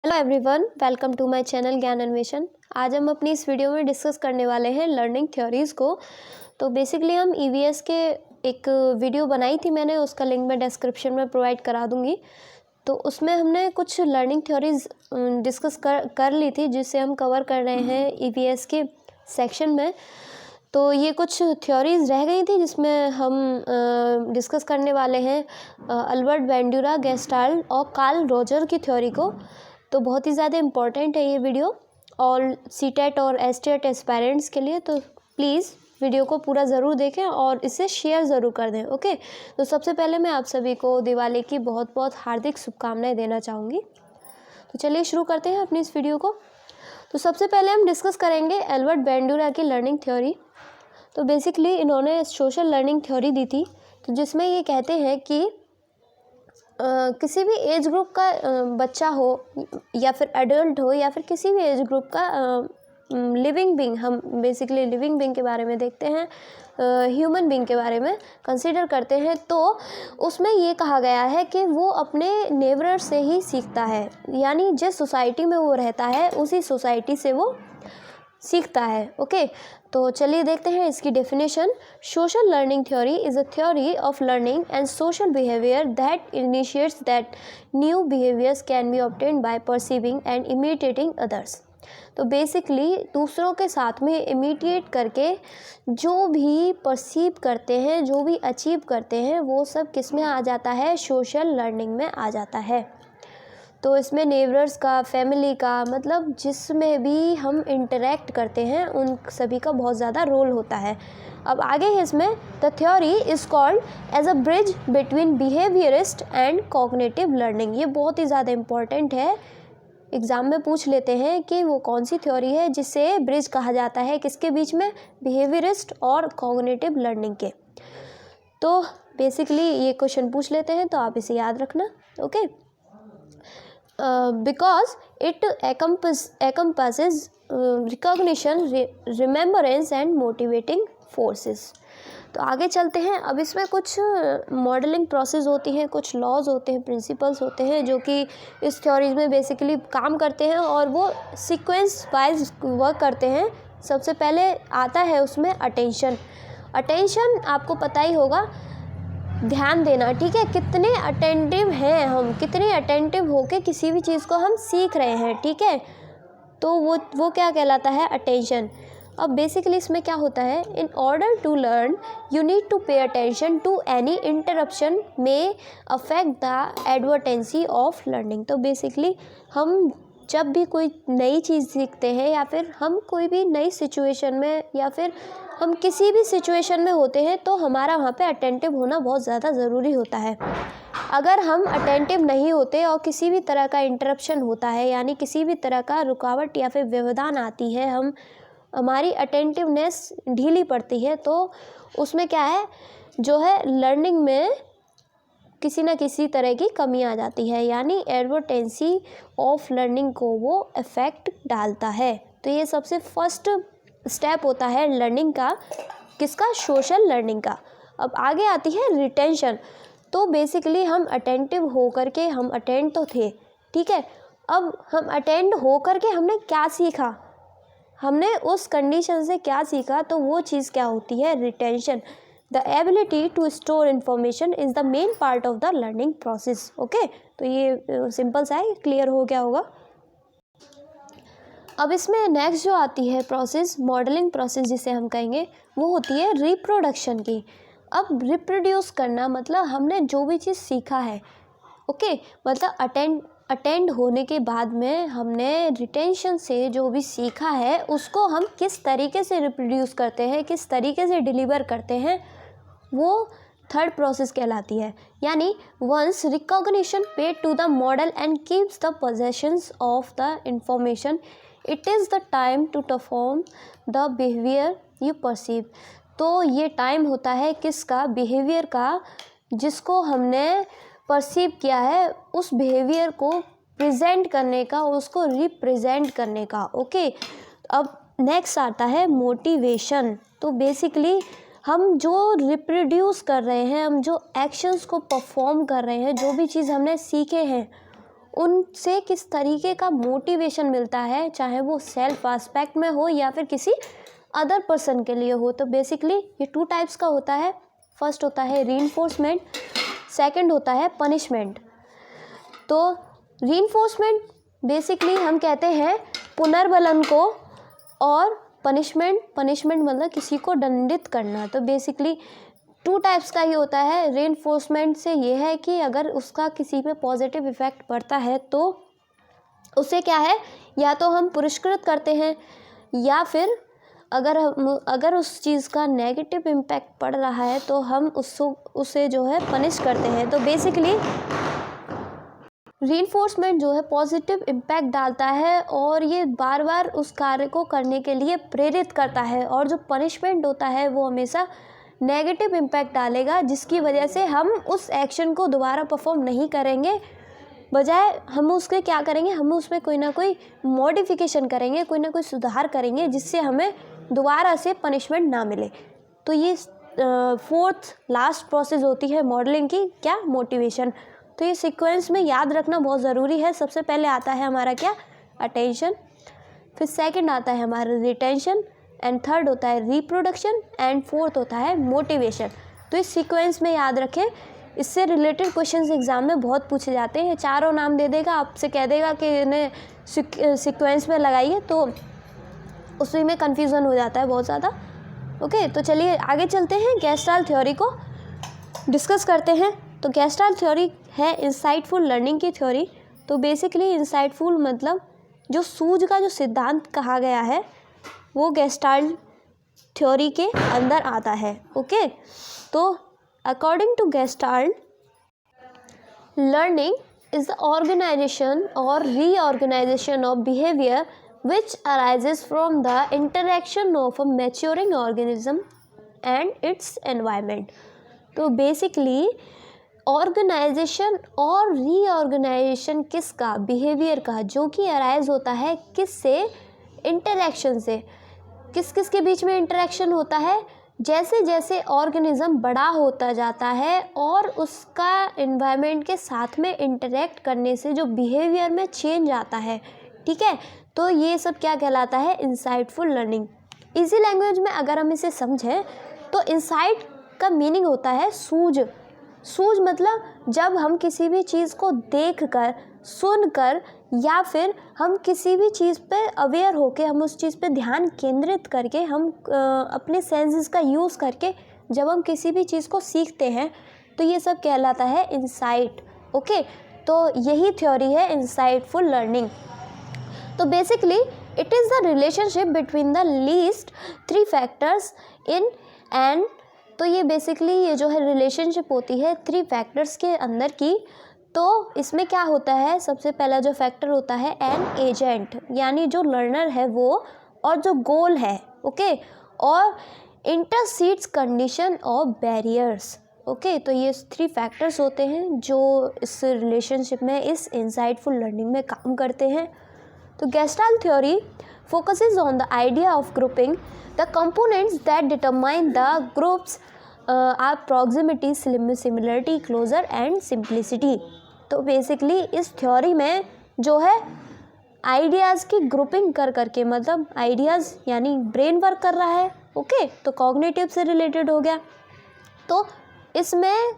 Hello everyone, welcome to my channel Gyan Anveshan. आज हम अपनी इस वीडियो में डिस्कस करने वाले हैं लर्निंग थ्योरीज़ को। तो बेसिकली हम ईवीएस के एक वीडियो बनाई थी मैंने, उसका लिंक मैं डिस्क्रिप्शन में प्रोवाइड करा दूंगी। तो उसमें हमने कुछ लर्निंग थ्योरीज़ डिस्कस कर ली थी, जिसे हम कवर कर रहे हैं ईवीएस के सेक्शन में। तो ये कुछ थ्योरीज़ रह गई थी जिसमें हम डिस्कस करने वाले हैं अल्बर्ट बेंड्यूरा, गेस्टाल्ट और कार्ल रोजर की थ्योरी को। तो बहुत ही ज़्यादा इम्पॉर्टेंट है ये वीडियो और सीटेट और एसटेट एस्पायरेंट्स के लिए। तो प्लीज़ वीडियो को पूरा ज़रूर देखें और इसे शेयर ज़रूर कर दें। ओके, तो सबसे पहले मैं आप सभी को दिवाली की बहुत बहुत हार्दिक शुभकामनाएं देना चाहूँगी। तो चलिए शुरू करते हैं अपनी इस वीडियो को। तो सबसे पहले हम डिस्कस करेंगे एल्बर्ट बेंड्यूरा की लर्निंग थ्योरी। तो बेसिकली इन्होंने सोशल लर्निंग थ्योरी दी थी, तो जिसमें ये कहते हैं कि किसी भी एज ग्रुप का बच्चा हो या फिर एडल्ट हो या फिर किसी भी एज ग्रुप का लिविंग बीइंग, हम बेसिकली लिविंग बीइंग के बारे में देखते हैं, ह्यूमन बीइंग के बारे में कंसीडर करते हैं। तो उसमें ये कहा गया है कि वो अपने नेबरर से ही सीखता है, यानी जिस सोसाइटी में वो रहता है उसी सोसाइटी से वो सीखता है। ओके, तो चलिए देखते हैं इसकी definition. Social learning theory is a theory of learning and social behaviour that initiates that new behaviours can be obtained by perceiving and imitating others. तो बेसिकली दूसरों के साथ में इमिटेट करके जो भी परसीव करते हैं, जो भी अचीव करते हैं, वो सब किस में आ जाता है? सोशल लर्निंग में आ जाता है। तो इसमें नेबरर्स का, फैमिली का, मतलब जिसमें भी हम इंटरेक्ट करते हैं उन सभी का बहुत ज़्यादा रोल होता है। अब आगे है इसमें, the theory is called as a bridge between behaviourist and cognitive learning. ये बहुत ही ज़्यादा इम्पॉर्टेंट है, एग्ज़ाम में पूछ लेते हैं कि वो कौन सी थ्योरी है जिसे ब्रिज कहा जाता है, किसके बीच में? बिहेवियरिस्ट और कॉग्निटिव लर्निंग के। तो बेसिकली ये क्वेश्चन पूछ लेते हैं, तो आप इसे याद रखना। Okay, because it encompasses recognition, remembrance and motivating forces। तो आगे चलते हैं। अब इसमें कुछ मॉडलिंग प्रोसेस होती हैं, कुछ लॉज होते हैं, प्रिंसिपल्स होते हैं जो कि इस थ्योरीज में बेसिकली काम करते हैं और वो सीक्वेंस वाइज वर्क करते हैं। सबसे पहले आता है उसमें अटेंशन। अटेंशन आपको पता ही होगा, ध्यान देना। ठीक है, कितने अटेंटिव हैं हम, कितने अटेंटिव होके किसी भी चीज़ को हम सीख रहे हैं। ठीक है, तो वो क्या कहलाता है? अटेंशन। अब बेसिकली इसमें क्या होता है? In order to learn you need to pay attention to any interruption may affect the advertency of learning. तो बेसिकली हम जब भी कोई नई चीज़ सीखते हैं या फिर हम कोई भी नई सिचुएशन में या फिर हम किसी भी सिचुएशन में होते हैं, तो हमारा वहाँ पे अटेंटिव होना बहुत ज़्यादा ज़रूरी होता है। अगर हम अटेंटिव नहीं होते और किसी भी तरह का इंटरप्शन होता है, यानी किसी भी तरह का रुकावट या फिर व्यवधान आती है, हमारी अटेंटिवनेस ढीली पड़ती है, तो उसमें क्या है, जो है लर्निंग में किसी न किसी तरह की कमी आ जाती है, यानी एडवर्टेंसी ऑफ लर्निंग को वो इफ़ेक्ट डालता है। तो ये सबसे फर्स्ट स्टेप होता है लर्निंग का, किसका? सोशल लर्निंग का। अब आगे आती है रिटेंशन। तो बेसिकली हम अटेंटिव हो करके, हम अटेंड तो थे, ठीक है, अब हम अटेंड हो करके हमने क्या सीखा, हमने उस कंडीशन से क्या सीखा, तो वो चीज़ क्या होती है? Retention. The ability to store information is the main part of the learning process. Okay, तो ये सिंपल सा है, क्लियर हो गया होगा। अब इसमें नेक्स्ट जो आती है प्रोसेस, मॉडलिंग प्रोसेस जिसे हम कहेंगे, वो होती है रिप्रोडक्शन की। अब रिप्रोड्यूस करना मतलब हमने जो भी चीज़ सीखा है, ओके, मतलब अटेंड होने के बाद में हमने रिटेंशन से जो भी सीखा है उसको हम किस तरीके से रिप्रोड्यूस करते हैं, किस तरीके से डिलीवर करते हैं, वो थर्ड प्रोसेस कहलाती है। यानी once recognition paid to the model and keeps the possessions of the information, it is the time to perform the behaviour you perceive. तो ये टाइम होता है किसका? बिहेवियर का, जिसको हमने परसीव किया है, उस बिहेवियर को प्रेजेंट करने का, उसको रिप्रेजेंट करने का। ओके, अब नेक्स्ट आता है मोटिवेशन। तो बेसिकली हम जो रिप्रोड्यूस कर रहे हैं, हम जो एक्शंस को परफॉर्म कर रहे हैं, जो भी चीज़ हमने सीखे हैं उनसे किस तरीके का मोटिवेशन मिलता है, चाहे वो सेल्फ एस्पेक्ट में हो या फिर किसी अदर पर्सन के लिए हो। तो बेसिकली ये 2 टाइप्स का होता है। फर्स्ट होता है रीइंफोर्समेंट, सेकंड होता है पनिशमेंट। तो रीइंफोर्समेंट बेसिकली हम कहते हैं पुनर्बलन को, और पनिशमेंट मतलब किसी को दंडित करना। तो बेसिकली 2 टाइप्स का ही होता है। रीइंफोर्समेंट से ये है कि अगर उसका किसी पे पॉजिटिव इफ़ेक्ट पड़ता है तो उसे क्या है, या तो हम पुरस्कृत करते हैं, या फिर अगर उस चीज़ का नेगेटिव इम्पैक्ट पड़ रहा है तो हम उसे जो है पनिश करते हैं। तो बेसिकली रीइंफोर्समेंट जो है पॉजिटिव इम्पैक्ट डालता है और ये बार बार उस कार्य को करने के लिए प्रेरित करता है, और जो पनिशमेंट होता है वो हमेशा नेगेटिव इम्पैक्ट डालेगा, जिसकी वजह से हम उस एक्शन को दोबारा परफॉर्म नहीं करेंगे, बजाय हम उसके क्या करेंगे, हम उसमें कोई ना कोई मॉडिफिकेशन करेंगे, कोई ना कोई सुधार करेंगे, जिससे हमें दोबारा से पनिशमेंट ना मिले। तो ये 4th लास्ट प्रोसेस होती है मॉडलिंग की, क्या, मोटिवेशन। तो ये सीक्वेंस में याद रखना बहुत ज़रूरी है। सबसे पहले आता है हमारा क्या, अटेंशन, फिर सेकंड आता है हमारा रिटेंशन, एंड थर्ड होता है रिप्रोडक्शन, एंड फोर्थ होता है मोटिवेशन। तो इस सीक्वेंस में याद रखें। इससे रिलेटेड क्वेश्चंस एग्जाम में बहुत पूछे जाते हैं। चारों नाम दे देगा, आपसे कह देगा कि इन्हें सीक्वेंस में लगाइए, तो उसी में कन्फ्यूज़न हो जाता है बहुत ज़्यादा। ओके, तो चलिए आगे चलते हैं, गेस्टाल्ट थ्योरी को डिस्कस करते हैं। तो गेस्टाल्ट थ्योरी है इंसाइटफुल लर्निंग की थ्योरी। तो बेसिकली इंसाइटफुल मतलब जो सूझ का जो सिद्धांत कहा गया है वो गेस्टाल्ट थ्योरी के अंदर आता है। ओके, तो according to Gestalt, learning is the organisation और reorganisation of behaviour which arises from the interaction of a maturing organism and its environment। तो बेसिकली ऑर्गेनाइजेशन और रीऑर्गेनाइजेशन किसका, बिहेवियर का, जो कि अराइज होता है किससे, इंटरेक्शन से। किस किस के बीच में इंटरेक्शन होता है, जैसे जैसे ऑर्गेनिज्म बड़ा होता जाता है और उसका एनवायरनमेंट के साथ में इंटरेक्ट करने से जो बिहेवियर में चेंज आता है, ठीक है। तो ये सब क्या कहलाता है, इंसाइटफुल लर्निंग। इजी लैंग्वेज में अगर हम इसे समझें तो इंसाइट का मीनिंग होता है सूझ। सूझ मतलब जब हम किसी भी चीज़ को देखकर, सुनकर, या फिर हम किसी भी चीज़ पे अवेयर होके, हम उस चीज़ पे ध्यान केंद्रित करके, हम अपने सेंसेस का यूज़ करके जब हम किसी भी चीज़ को सीखते हैं, तो ये सब कहलाता है इंसाइट। ओके, तो यही थ्योरी है इंसाइटफुल लर्निंग। तो basically it is the relationship between the least 3 factors in and. तो ये बेसिकली ये जो है रिलेशनशिप होती है 3 फैक्टर्स के अंदर की। तो इसमें क्या होता है, सबसे पहला जो फैक्टर होता है एन एजेंट, यानी जो लर्नर है वो, और जो गोल है, ओके, और इंटरसीड्स कंडीशन और बैरियर्स। ओके, तो ये 3 फैक्टर्स होते हैं जो इस रिलेशनशिप में, इस इंसाइटफुल लर्निंग में काम करते हैं। तो gestalt theory focuses on the idea of grouping the components that determine the groups are proximity, similarity, closure and simplicity। तो बेसिकली इस थ्योरी में जो है आइडियाज़ की ग्रुपिंग कर करके, मतलब आइडियाज़ यानी ब्रेन वर्क कर रहा है, ओके, तो कॉग्निटिव से रिलेटेड हो गया। तो इसमें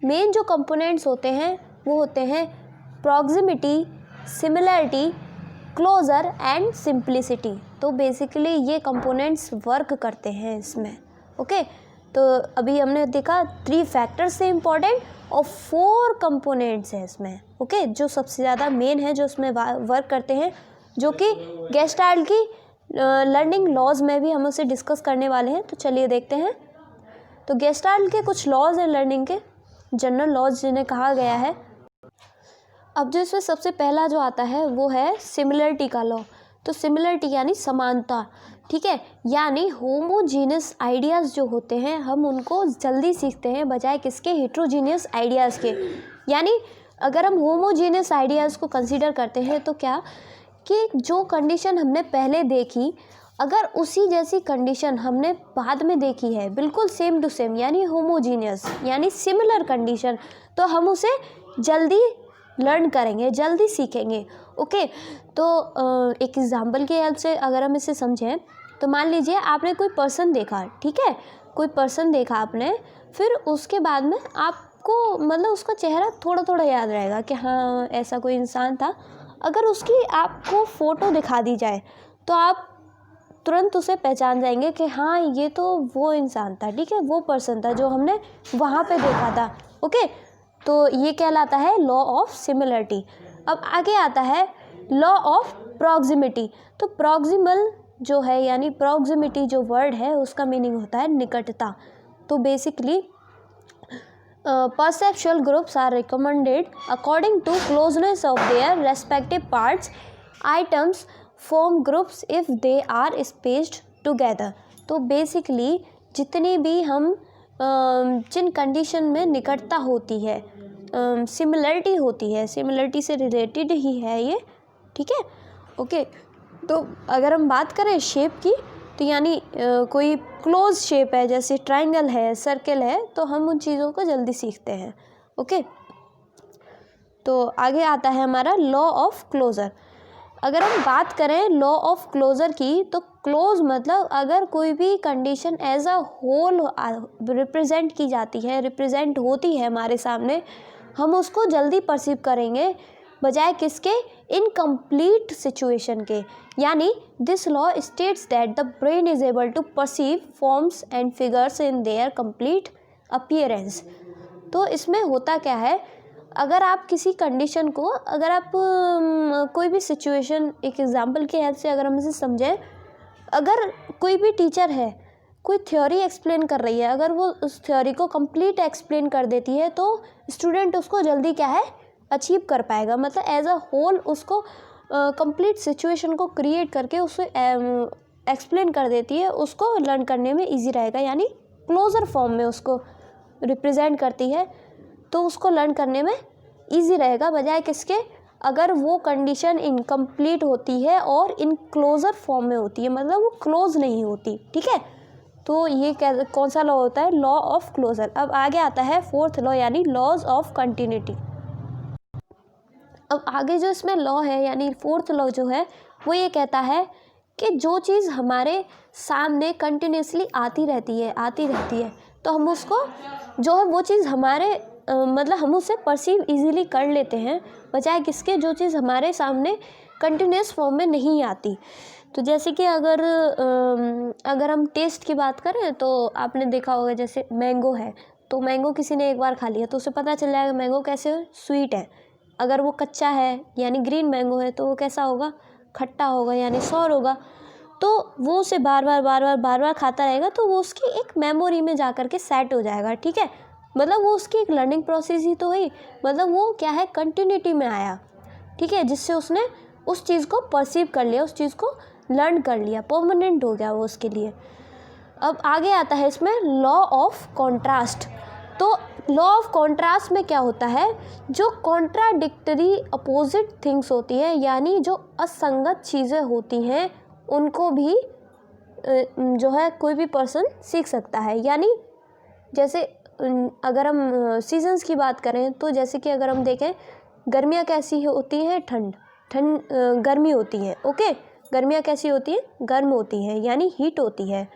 मेन जो कंपोनेंट्स होते हैं वो होते हैं proximity, similarity, closer and simplicity. तो बेसिकली ये कंपोनेंट्स वर्क करते हैं इसमें। ओके, तो अभी हमने देखा 3 फैक्टर्स से इम्पॉर्टेंट और 4 कंपोनेंट्स हैं इसमें, ओके, जो सबसे ज़्यादा मेन है, जो इसमें वर्क करते हैं, जो कि गेस्टाल्ट की लर्निंग लॉज में भी हम उसे डिस्कस करने वाले हैं। तो चलिए देखते हैं। तो गेस्टाल्ट के कुछ लॉज हैं लर्निंग के, जनरल लॉज जिन्हें कहा गया है। अब जो इसमें सबसे पहला जो आता है वो है सिमिलरिटी का लॉ। तो सिमिलरिटी यानी समानता, ठीक है, यानी होमोजीनियस आइडियाज़ जो होते हैं हम उनको जल्दी सीखते हैं बजाय किसके, हेट्रोजीनियस आइडियाज़ के। यानी अगर हम होमोजीनियस आइडियाज़ को कंसीडर करते हैं तो क्या कि जो कंडीशन हमने पहले देखी, अगर उसी जैसी कंडीशन हमने बाद में देखी है, बिल्कुल सेम टू सेम, यानी होमोजीनियस यानी सिमिलर कंडीशन, तो हम उसे जल्दी लर्न करेंगे, जल्दी सीखेंगे। ओके, तो एक एग्जांपल की हेल्प से अगर हम इसे समझें तो मान लीजिए आपने कोई पर्सन देखा, ठीक है, कोई पर्सन देखा आपने, फिर उसके बाद में आपको मतलब उसका चेहरा थोड़ा थोड़ा याद रहेगा कि हाँ ऐसा कोई इंसान था। अगर उसकी आपको फ़ोटो दिखा दी जाए तो आप तुरंत उसे पहचान जाएंगे कि हाँ ये तो वो इंसान था, ठीक है, वो पर्सन था जो हमने वहाँ पे देखा था। ओके, तो ये कहलाता है लॉ ऑफ सिमिलरिटी। अब आगे आता है लॉ ऑफ प्रॉक्सिमिटी। तो प्रॉक्सिमल जो है यानी प्रॉक्सिमिटी जो वर्ड है उसका मीनिंग होता है निकटता। तो basically perceptual groups are recommended according to closeness of their respective parts. Items form groups if they are spaced together. तो बेसिकली जितनी भी हम जिन कंडीशन में निकटता होती है, सिमिलरिटी होती है, सिमिलरिटी से रिलेटेड ही है ये, ठीक है। ओके, तो अगर हम बात करें शेप की तो यानी कोई क्लोज शेप है जैसे ट्रायंगल है, सर्कल है, तो हम उन चीज़ों को जल्दी सीखते हैं। ओके, तो आगे आता है हमारा लॉ ऑफ क्लोजर। अगर हम बात करें लॉ ऑफ क्लोजर की तो क्लोज मतलब अगर कोई भी condition as a whole represent की जाती है, रिप्रेजेंट होती है हमारे सामने, हम उसको जल्दी परसीव करेंगे बजाय किसके, इनकम्प्लीट सिचुएशन के। यानी this law states that the brain is able to perceive forms and figures in their complete appearance. तो इसमें होता क्या है, अगर आप किसी कंडीशन को, अगर आप कोई भी सिचुएशन, एक एग्जांपल की हेल्प से अगर हम इसे समझें, अगर कोई भी टीचर है, कोई थ्योरी एक्सप्लेन कर रही है, अगर वो उस थ्योरी को कंप्लीट एक्सप्लेन कर देती है तो स्टूडेंट उसको जल्दी क्या है, अचीव कर पाएगा। मतलब एज अ होल उसको कंप्लीट सिचुएशन को क्रिएट करके उसे एक्सप्लेन कर देती है, उसको लर्न करने में इजी रहेगा। यानी क्लोजर फॉर्म में उसको रिप्रेजेंट करती है तो उसको लर्न करने में इजी रहेगा बजाय किसके, अगर वो कंडीशन इनकम्प्लीट होती है और इन क्लोजर फॉर्म में होती है, मतलब वो क्लोज नहीं होती, ठीक है। तो ये कौन सा लॉ होता है, लॉ ऑफ क्लोजर। अब आगे आता है फोर्थ लॉ यानी लॉज ऑफ कंटिन्यूटी। अब आगे जो इसमें लॉ है यानी फोर्थ लॉ जो है वो ये कहता है कि जो चीज़ हमारे सामने कंटिन्यूसली आती रहती है तो हम उसको जो है वो चीज़ हमारे मतलब हम उसे परसीव इजीली कर लेते हैं बजाय किसके, जो चीज़ हमारे सामने कंटिन्यूस फॉर्म में नहीं आती। तो जैसे कि अगर हम टेस्ट की बात करें तो आपने देखा होगा जैसे मैंगो है, तो मैंगो किसी ने एक बार खा लिया तो उसे पता चल जाएगा मैंगो कैसे स्वीट है। अगर वो कच्चा है यानी ग्रीन मैंगो है तो वो कैसा होगा, खट्टा होगा यानी सॉर होगा। तो वो उसे बार बार खाता रहेगा तो वो उसकी एक मेमोरी में जा कर के सेट हो जाएगा, ठीक है। मतलब वो उसकी एक लर्निंग प्रोसेस ही तो हुई, मतलब वो क्या है, कंटिन्यूटी में आया, ठीक है, जिससे उसने उस चीज़ को परसीव कर लिया, उस चीज़ को लर्न कर लिया, परमानेंट हो गया वो उसके लिए। अब आगे आता है इसमें लॉ ऑफ कॉन्ट्रास्ट। तो लॉ ऑफ कॉन्ट्रास्ट में क्या होता है, जो कॉन्ट्राडिक्टरी अपोजिट थिंग्स होती है यानी जो असंगत चीज़ें होती हैं उनको भी जो है कोई भी पर्सन सीख सकता है। यानी जैसे अगर हम सीजन्स की बात करें तो जैसे कि अगर हम देखें गर्मियाँ कैसी होती हैं, ठंड गर्मी होती है, ओके, गर्मियाँ कैसी होती हैं, गर्म होती हैं यानी हीट होती है।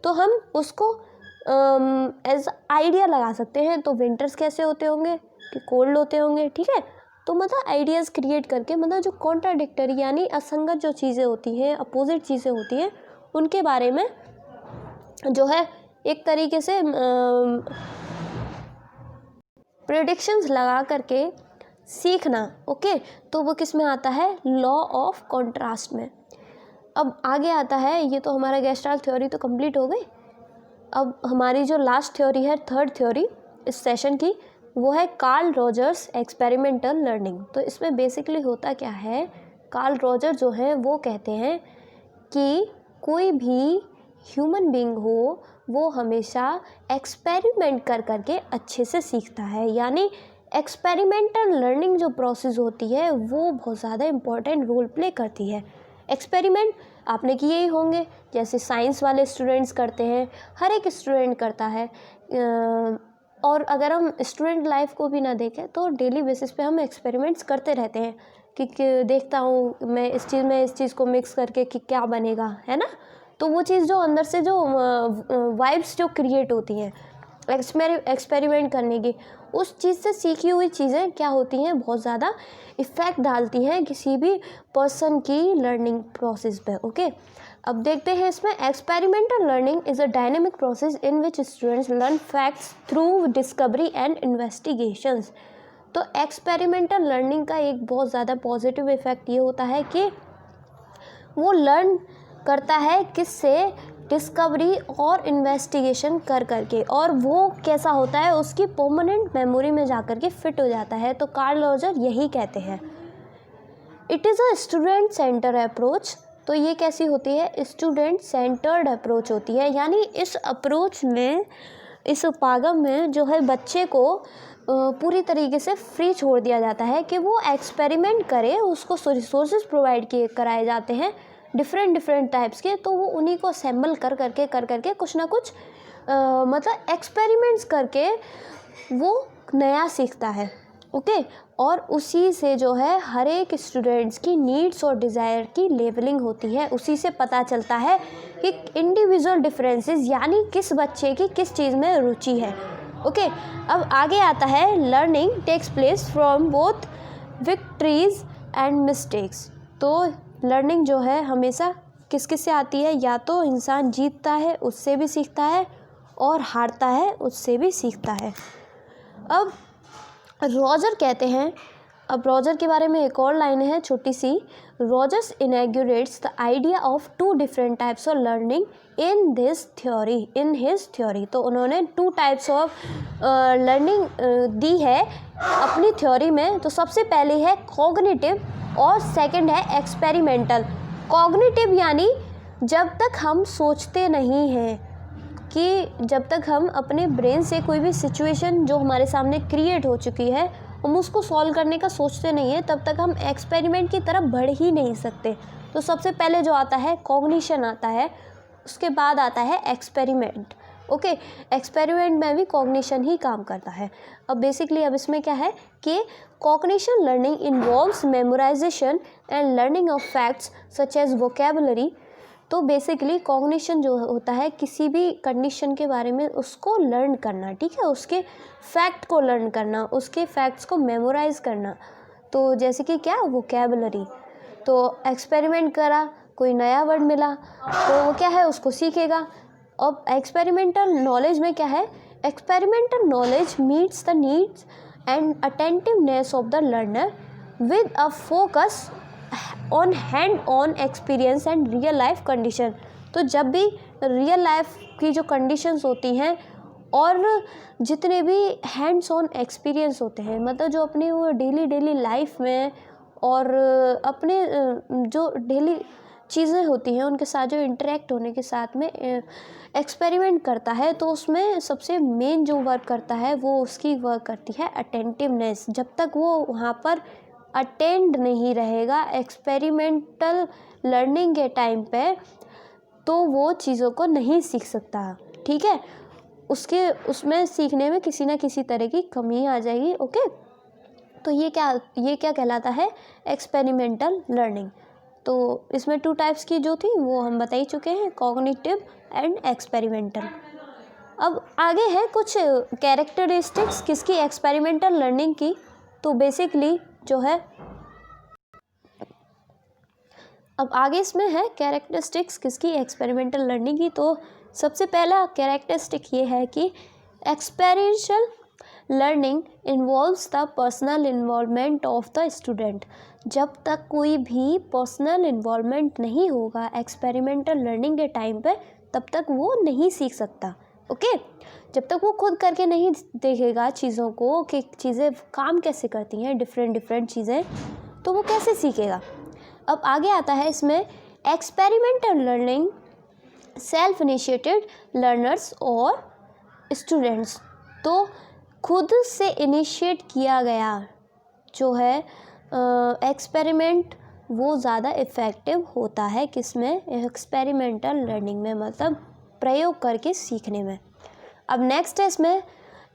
तो हम उसको एज आइडिया लगा सकते हैं, तो विंटर्स कैसे होते होंगे कि कोल्ड होते होंगे, ठीक है। तो मतलब आइडियाज़ क्रिएट करके मतलब जो कॉन्ट्राडिक्टरी यानी असंगत जो चीज़ें होती हैं, अपोजिट चीज़ें होती हैं, उनके बारे में जो है एक तरीके से प्रेडिक्शंस लगा करके सीखना, ओके। तो वो किस में आता है, लॉ ऑफ कॉन्ट्रास्ट में। अब आगे आता है, ये तो हमारा गेस्टाल्ट थ्योरी तो कंप्लीट हो गई। अब हमारी जो लास्ट थ्योरी है, थर्ड थ्योरी इस सेशन की, वो है कार्ल रॉजर्स एक्सपेरिमेंटल लर्निंग। तो इसमें बेसिकली होता क्या है, कार्ल रॉजर जो है वो कहते हैं कि कोई भी ह्यूमन बीइंग हो वो हमेशा एक्सपेरिमेंट कर करके अच्छे से सीखता है। यानी एक्सपेरिमेंटल लर्निंग जो प्रोसेस होती है वो बहुत ज़्यादा इम्पोर्टेंट रोल प्ले करती है। एक्सपेरिमेंट आपने किए ही होंगे, जैसे साइंस वाले स्टूडेंट्स करते हैं, हर एक स्टूडेंट करता है। और अगर हम स्टूडेंट लाइफ को भी ना देखें तो डेली बेसिस पे हम एक्सपेरिमेंट्स करते रहते हैं कि देखता हूँ मैं इस चीज़ को मिक्स करके कि क्या बनेगा, है ना। तो वो चीज़ जो अंदर से जो वाइब्स जो क्रिएट होती हैं एक्सपेरिमेंट करने की, उस चीज़ से सीखी हुई चीज़ें क्या होती हैं, बहुत ज़्यादा इफ़ेक्ट डालती हैं किसी भी पर्सन की लर्निंग प्रोसेस पे। ओके, अब देखते हैं इसमें experimental learning is a dynamic process in which students learn facts through discovery and investigations. तो एक्सपेरिमेंटल लर्निंग का एक बहुत ज़्यादा पॉजिटिव इफ़ेक्ट ये होता है कि वो लर्न करता है किससे, डिस्कवरी और इन्वेस्टिगेशन कर करके, और वो कैसा होता है उसकी परमानेंट मेमोरी में जा कर के फिट हो जाता है। तो कार्ल रॉजर यही कहते हैं, it is a student centre approach. तो ये कैसी होती है, स्टूडेंट सेंटर्ड अप्रोच होती है, यानी इस अप्रोच में, इस उपागम में जो है बच्चे को पूरी तरीके से फ्री छोड़ दिया जाता है कि वो एक्सपेरिमेंट करे, उसको रिसोर्सेज प्रोवाइड किए कराए जाते हैं डिफरेंट टाइप्स के, तो वो उन्हीं को असेंबल कर करके कुछ ना कुछ मतलब एक्सपेरिमेंट्स करके वो नया सीखता है। ओके, और उसी से जो है हर एक स्टूडेंट्स की नीड्स और डिज़ायर की लेवलिंग होती है, उसी से पता चलता है कि इंडिविजुअल डिफरेंसेस, यानी किस बच्चे की किस चीज़ में रुचि है। ओके, अब आगे आता है learning takes place from both victories and mistakes. तो लर्निंग जो है हमेशा किस किस से आती है, या तो इंसान जीतता है उससे भी सीखता है, और हारता है उससे भी सीखता है। अब रॉजर कहते हैं, अब रॉजर के बारे में एक और लाइन है छोटी सी, Rogers inaugurates the idea of two different types of learning in his theory. तो उन्होंने 2 टाइप्स ऑफ लर्निंग दी है अपनी थ्योरी में। तो सबसे पहले है कॉग्निटिव और सेकंड है एक्सपेरिमेंटल। कॉग्निटिव यानी जब तक हम सोचते नहीं हैं, कि जब तक हम अपने ब्रेन से कोई भी सिचुएशन जो हमारे सामने क्रिएट हो चुकी है हम उसको सॉल्व करने का सोचते नहीं है, तब तक हम एक्सपेरिमेंट की तरफ बढ़ ही नहीं सकते। तो सबसे पहले जो आता है कॉग्निशन आता है, उसके बाद आता है एक्सपेरिमेंट। ओके, एक्सपेरिमेंट में भी कॉग्निशन ही काम करता है। अब बेसिकली अब इसमें क्या है कि cognition learning involves memorisation and learning of facts such as vocabulary. तो बेसिकली कॉग्निशन जो होता है किसी भी कंडीशन के बारे में उसको लर्न करना, ठीक है, उसके फैक्ट को लर्न करना, उसके फैक्ट्स को मेमोराइज करना। तो जैसे कि क्या, वोकेबुलरी। तो एक्सपेरिमेंट करा, कोई नया वर्ड मिला तो वो क्या है उसको सीखेगा। अब एक्सपेरिमेंटल नॉलेज में क्या है, experimental knowledge meets the needs and attentiveness of the learner with a focus on hand on experience and real life condition. तो जब भी रियल लाइफ की जो कंडीशंस होती हैं और जितने भी हैंड्स ऑन एक्सपीरियंस होते हैं, मतलब जो अपनी वो डेली लाइफ में और अपने जो डेली चीज़ें होती हैं उनके साथ जो इंटरेक्ट होने के साथ में एक्सपेरिमेंट करता है, तो उसमें सबसे मेन जो वर्क करता है वो उसकी वर्क करती है अटेंटिवनेस। जब तक वो वहाँ पर अटेंड नहीं रहेगा एक्सपेरिमेंटल लर्निंग के टाइम पे, तो वो चीज़ों को नहीं सीख सकता, ठीक है, उसमें सीखने में किसी ना किसी तरह की कमी आ जाएगी। ओके, तो ये क्या कहलाता है, एक्सपेरिमेंटल लर्निंग। तो इसमें 2 टाइप्स की जो थी वो हम बता ही चुके हैं, कॉग्निटिव एंड एक्सपेरिमेंटल। अब आगे है कुछ कैरेक्टरिस्टिक्स किसकी, एक्सपेरिमेंटल लर्निंग की। तो बेसिकली जो है अब आगे इसमें है कैरेक्टरिस्टिक्स किसकी, एक्सपेरिमेंटल लर्निंग की। तो सबसे पहला कैरेक्टरिस्टिक ये है कि experimental learning involves the personal involvement of the student. जब तक कोई भी पर्सनल इन्वॉल्वमेंट नहीं होगा एक्सपेरिमेंटल लर्निंग के टाइम पे, तब तक वो नहीं सीख सकता। ओके, जब तक वो खुद करके नहीं देखेगा चीज़ों को कि चीज़ें काम कैसे करती हैं, डिफरेंट चीज़ें, तो वो कैसे सीखेगा। अब आगे आता है इसमें experimental learning self initiated learners और स्टूडेंट्स। तो खुद से इनिशिएट किया गया जो है एक्सपेरिमेंट वो ज़्यादा इफ़ेक्टिव होता है किसमें, एक्सपेरिमेंटल लर्निंग में, मतलब प्रयोग करके सीखने में। अब नेक्स्ट है इसमें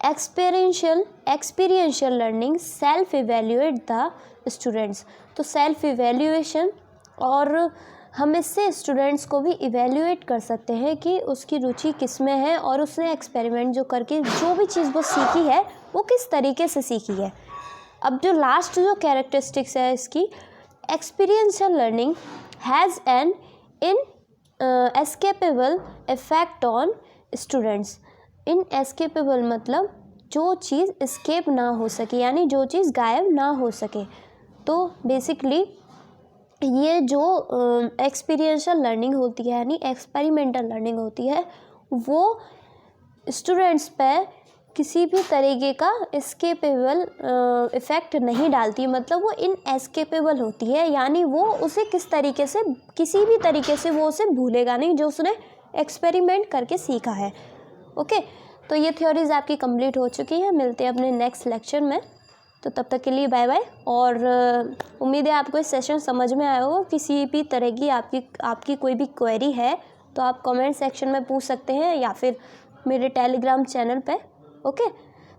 experiential learning self evaluate the students. तो सेल्फ इवेल्युएशन, और हम इससे स्टूडेंट्स को भी इवेल्युएट कर सकते हैं कि उसकी रुचि किस में है और उसने एक्सपेरिमेंट जो करके जो भी चीज़ वो सीखी है वो किस तरीके से सीखी है। अब जो लास्ट जो कैरेक्टरिस्टिक्स है इसकी, experiential learning has an escapable effect on students. Inescapable मतलब जो चीज़ एस्केप ना हो सके, यानी जो चीज़ गायब ना हो सके। तो बेसिकली ये जो एक्सपीरियंशियल लर्निंग होती है यानी एक्सपेरिमेंटल लर्निंग होती है, वो स्टूडेंट्स पे किसी भी तरीके का एस्केपेबल इफ़ेक्ट नहीं डालती, मतलब वो इनएस्केपेबल होती है, यानी वो उसे किसी भी तरीके से वो उसे भूलेगा नहीं जो उसने एक्सपेरिमेंट करके सीखा है। ओके, तो ये थ्योरीज आपकी कंप्लीट हो चुकी है। मिलते हैं अपने नेक्स्ट लेक्चर में, तो तब तक के लिए बाय बाय। और उम्मीद है आपको इस सेशन समझ में आया हो। किसी भी तरह की आपकी कोई भी क्वेरी है तो आप कमेंट सेक्शन में पूछ सकते हैं या फिर मेरे टेलीग्राम चैनल पे। ओके,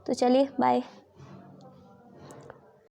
तो चलिए बाय।